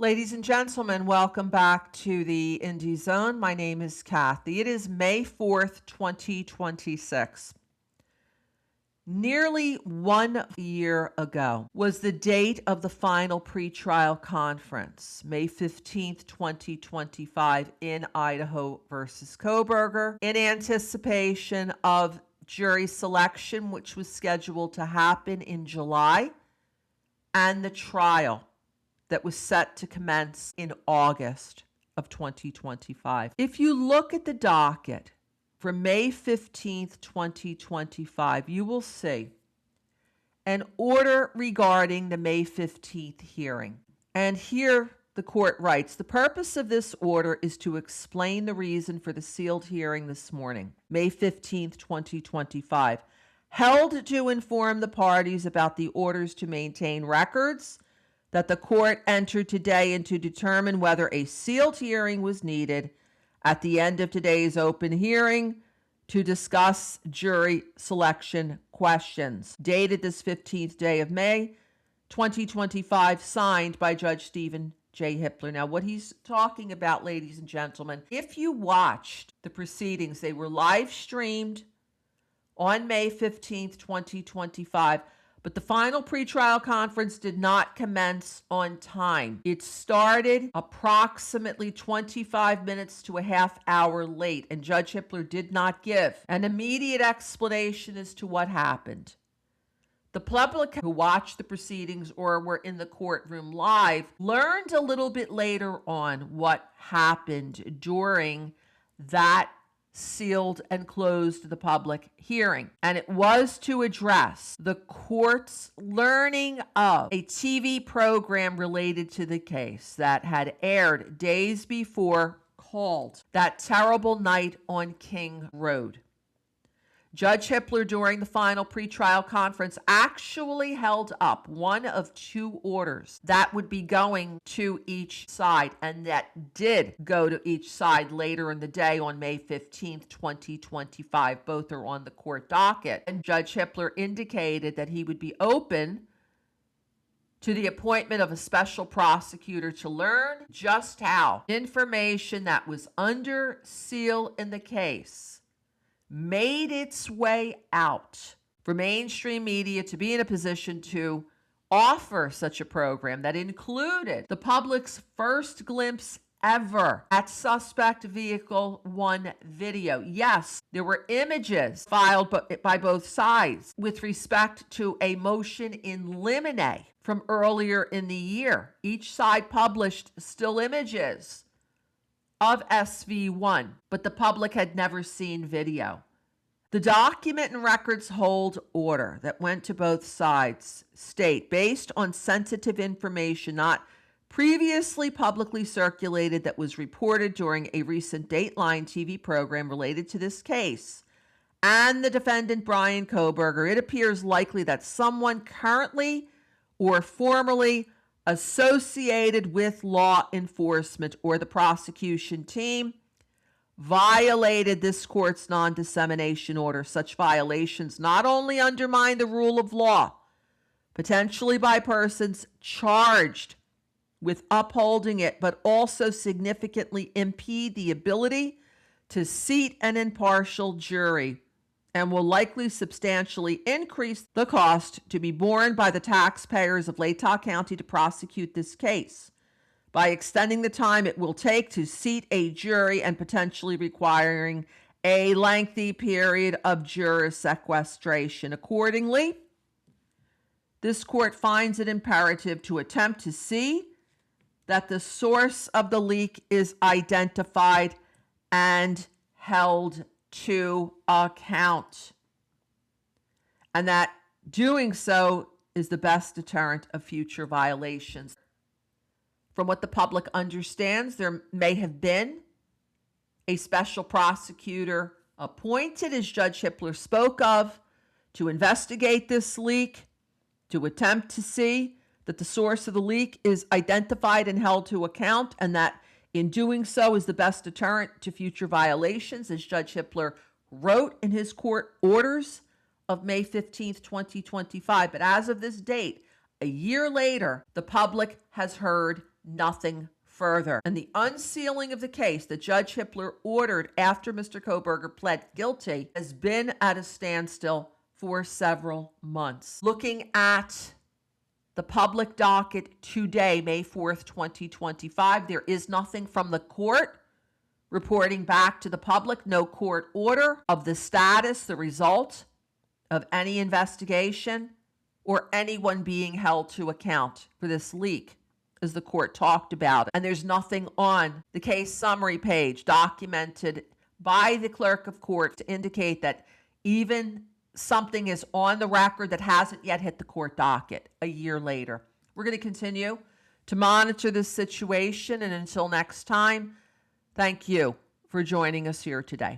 Ladies and gentlemen, welcome back to the Indie Zone. My name is Kathy. It is May 4th, 2026. Nearly 1 year ago was the date of the final pretrial conference, May 15th, 2025, in Idaho versus Kohberger, in anticipation of jury selection, which was scheduled to happen in July, and the trial that was set to commence in August of 2025. If you look at the docket for May 15th, 2025, you will see an order regarding the May 15th hearing. And here the court writes, the purpose of this order is to explain the reason for the sealed hearing this morning, May 15th, 2025, held to inform the parties about the orders to maintain records that the court entered today and to determine whether a sealed hearing was needed at the end of today's open hearing to discuss jury selection questions. Dated this 15th day of May, 2025, signed by Judge Stephen J. Hippler. Now, what he's talking about, ladies and gentlemen, if you watched the proceedings, they were live streamed on May 15th, 2025. But the final pretrial conference did not commence on time. It started approximately 25 minutes to a half hour late, and Judge Hippler did not give an immediate explanation as to what happened. The public who watched the proceedings or were in the courtroom live learned a little bit later on what happened during that sealed and closed to the public hearing. And it was to address the court's learning of a TV program related to the case that had aired days before, called That Terrible Night on King Road. Judge Hippler, during the final pretrial conference, actually held up one of two orders that would be going to each side, and that did go to each side later in the day on May 15th, 2025. Both are on the court docket. And Judge Hippler indicated that he would be open to the appointment of a special prosecutor to learn just how information that was under seal in the case made its way out for mainstream media to be in a position to offer such a program that included the public's first glimpse ever at suspect vehicle 1 video. Yes, there were images filed by both sides with respect to a motion in limine from earlier in the year. Each side published still images of SV1, but the public had never seen video. The document and records hold order that went to both sides state, based on sensitive information not previously publicly circulated that was reported during a recent Dateline TV program related to this case, and the defendant Brian Kohberger, it appears likely that someone currently or formerly associated with law enforcement or the prosecution team violated this court's non-dissemination order. Such violations not only undermine the rule of law, potentially by persons charged with upholding it, but also significantly impede the ability to seat an impartial jury and will likely substantially increase the cost to be borne by the taxpayers of Latah County to prosecute this case, by extending the time it will take to seat a jury and potentially requiring a lengthy period of juror sequestration. Accordingly, this court finds it imperative to attempt to see that the source of the leak is identified and held to account, and that doing so is the best deterrent of future violations. From what the public understands, there may have been a special prosecutor appointed, as Judge Hippler spoke of, to investigate this leak, to attempt to see that the source of the leak is identified and held to account, and that in doing so is the best deterrent to future violations, as Judge Hippler wrote in his court orders of May 15th, 2025. But as of this date, a year later, the public has heard nothing further. And the unsealing of the case that Judge Hippler ordered after Mr. Kohberger pled guilty has been at a standstill for several months. Looking at the public docket today, May 4th, 2025, there is nothing from the court reporting back to the public, no court order of the status, the result of any investigation, or anyone being held to account for this leak, as the court talked about. And there's nothing on the case summary page documented by the clerk of court to indicate that even something is on the record that hasn't yet hit the court docket a year later. We're going to continue to monitor this situation, and until next time, thank you for joining us here today.